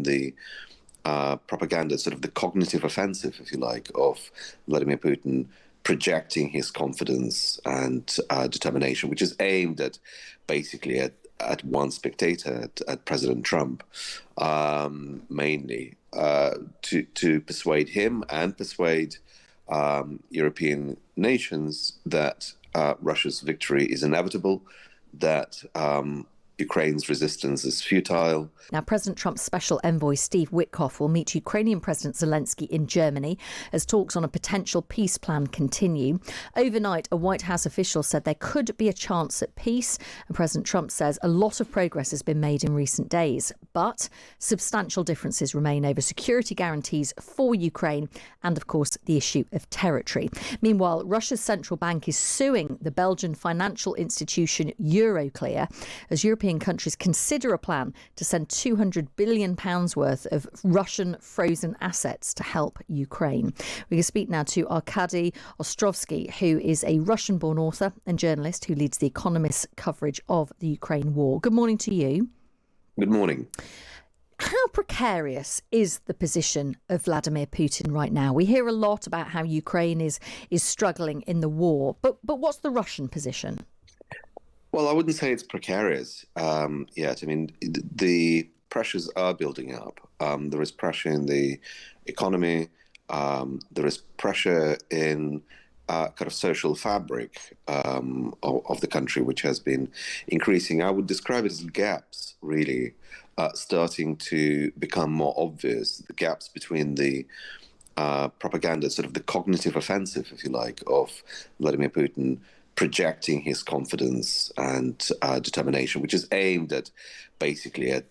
the propaganda, sort of the cognitive offensive, if you like, of Vladimir Putin projecting his confidence and determination, which is aimed at basically at one spectator, at President Trump, mainly, to persuade him and persuade European nations that Russia's victory is inevitable, that Ukraine's resistance is futile. Now, President Trump's special envoy, Steve Witkoff, will meet Ukrainian President Zelensky in Germany as talks on a potential peace plan continue. Overnight, a White House official said there could be a chance at peace. And President Trump says a lot of progress has been made in recent days. But substantial differences remain over security guarantees for Ukraine and, of course, the issue of territory. Meanwhile, Russia's central bank is suing the Belgian financial institution Euroclear as European countries consider a plan to send £200 billion worth of Russian frozen assets to help Ukraine. We can speak now to Arkady Ostrovsky, who is a Russian-born author and journalist who leads The Economist's coverage of the Ukraine war. Good morning to you. Good morning. How precarious is the position of Vladimir Putin right now? We hear a lot about how Ukraine is struggling in the war, but what's the Russian position? Well, I wouldn't say it's precarious yet. I mean, the pressures are building up. There is pressure in the economy. There is pressure in kind of social fabric of the country, which has been increasing. I would describe it as gaps, really, starting to become more obvious. The gaps between the propaganda, sort of the cognitive offensive, if you like, of Vladimir Putin projecting his confidence and determination, which is aimed at basically at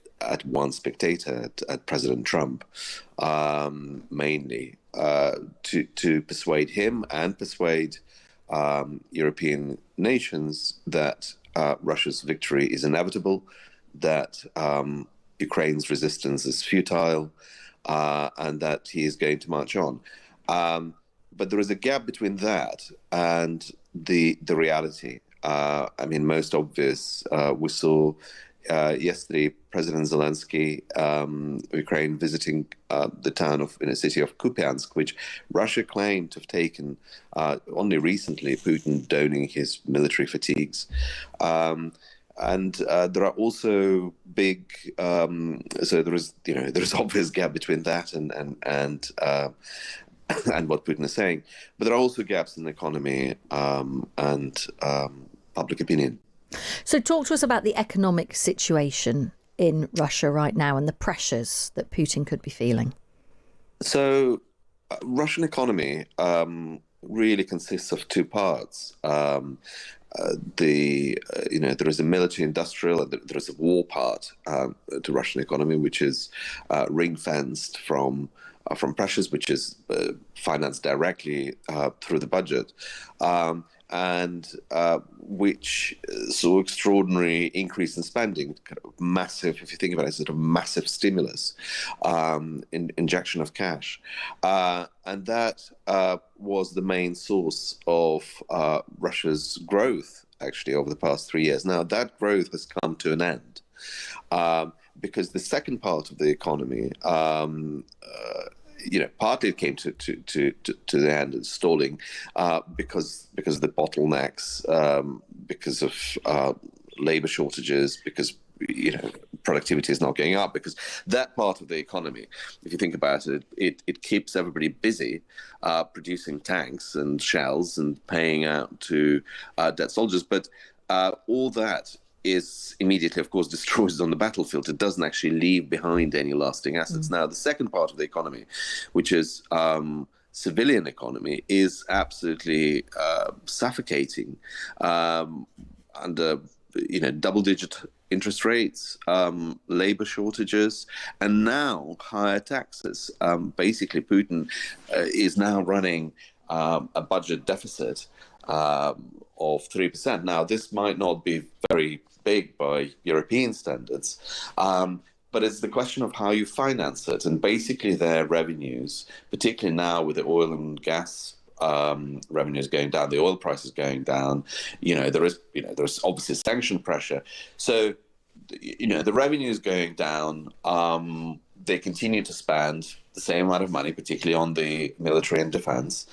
one spectator, at President Trump, mainly, to persuade him and persuade European nations that Russia's victory is inevitable, that Ukraine's resistance is futile, and that he is going to march on. But there is a gap between that and the reality. I mean, most obvious, we saw yesterday President Zelensky, Ukraine, visiting the town of, in a city of Kupiansk, which Russia claimed to have taken only recently, Putin donning his military fatigues. And there are also big, so there is obvious gap between that and what Putin is saying. But there are also gaps in the economy and public opinion. So talk to us about the economic situation in Russia right now and the pressures that Putin could be feeling. So Russian economy really consists of two parts. There is a military-industrial and there is a war part to Russian economy, which is ring-fenced from pressures, which is financed directly through the budget, and which saw extraordinary increase in spending, kind of massive, if you think about it, sort of massive stimulus, injection of cash. And that was the main source of Russia's growth, actually, over the past 3 years. Now, that growth has come to an end. Because the second part of the economy, partly it came to the end of stalling because of the bottlenecks, because of labor shortages, because productivity is not going up, because that part of the economy, if you think about it, it keeps everybody busy producing tanks and shells and paying out to dead soldiers. But all that is immediately, of course, destroys on the battlefield. It doesn't actually leave behind any lasting assets. Now, the second part of the economy, which is civilian economy, is absolutely suffocating under double-digit interest rates, labor shortages, and now higher taxes. Basically, Putin is now running a budget deficit of 3%. Now, this might not be very big by European standards, but it's the question of how you finance it. And basically their revenues, particularly now with the oil and gas revenues going down, the oil prices going down, there's obviously sanction pressure. So, the revenue is going down. they continue to spend the same amount of money, particularly on the military and defense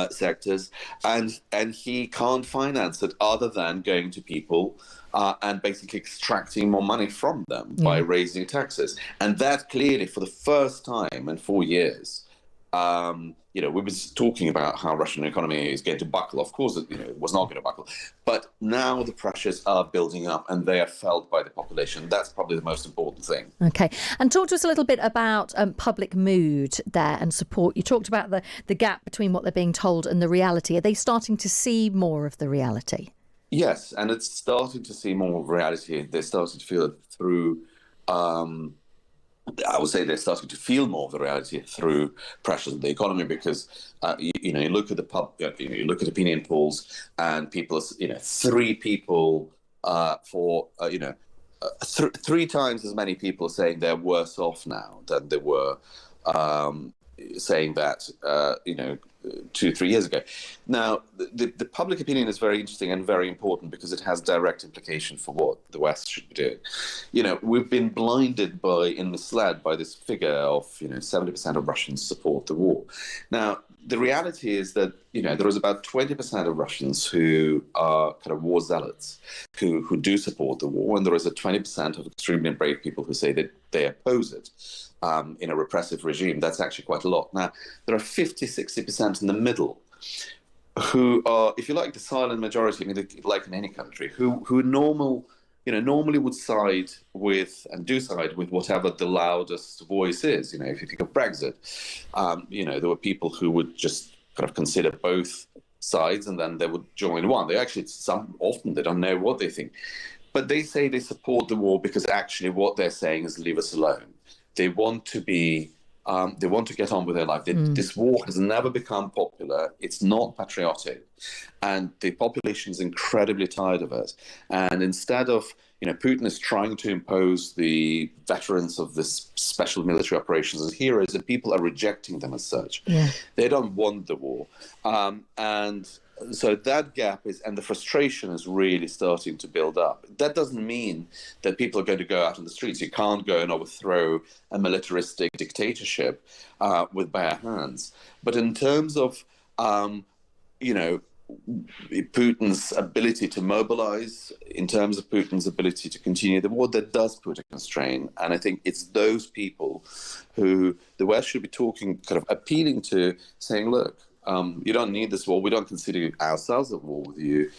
sectors, and he can't finance it other than going to people and basically extracting more money from them by raising taxes. And that clearly, for the first time in 4 years, we were talking about how Russian economy is going to buckle. Of course, it was not going to buckle. But now the pressures are building up and they are felt by the population. That's probably the most important thing. OK. And talk to us a little bit about public mood there and support. You talked about the gap between what they're being told and the reality. Are they starting to see more of the reality? Yes, and it's starting to see more of reality. They're starting to feel it through... I would say they're starting to feel more of the reality through pressures of the economy, because you look at you look at opinion polls, and people, 3 people three times as many people saying they're worse off now than they were saying that 2-3 years ago. Now, the public opinion is very interesting and very important because it has direct implication for what the West should be doing. We've been blinded and misled by this figure of 70% of Russians support the war. Now, the reality is that there is about 20% of Russians who are kind of war zealots, who do support the war, and there is a 20% of extremely brave people who say that they oppose it. In a repressive regime, that's actually quite a lot. Now, there are 50-60% in the middle who are, if you like, the silent majority, like in any country, who normally would side with and do side with whatever the loudest voice is. If you think of Brexit, there were people who would just kind of consider both sides and then they would join one. Often they don't know what they think. But they say they support the war because actually what they're saying is leave us alone. They want to be, they want to get on with their life. This war has never become popular. It's not patriotic. And the population is incredibly tired of it. And instead of, Putin is trying to impose the veterans of this special military operations as heroes, and people are rejecting them as such. Yeah. They don't want the war. And so that gap and the frustration is really starting to build up. That doesn't mean that people are going to go out on the streets. You can't go and overthrow a militaristic dictatorship with bare hands. But in terms of, Putin's ability to mobilize, in terms of Putin's ability to continue the war, that does put a constraint. And I think it's those people who the West should be appealing to, saying, look, you don't need this war. We don't consider ourselves at war with you.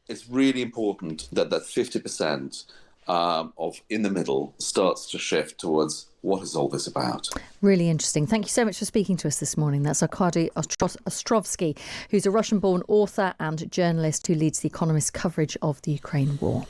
It's really important that 50% of in the middle starts to shift towards what is all this about. Really interesting. Thank you so much for speaking to us this morning. That's Arkady Ostrovsky, who's a Russian-born author and journalist who leads The Economist's coverage of the Ukraine war.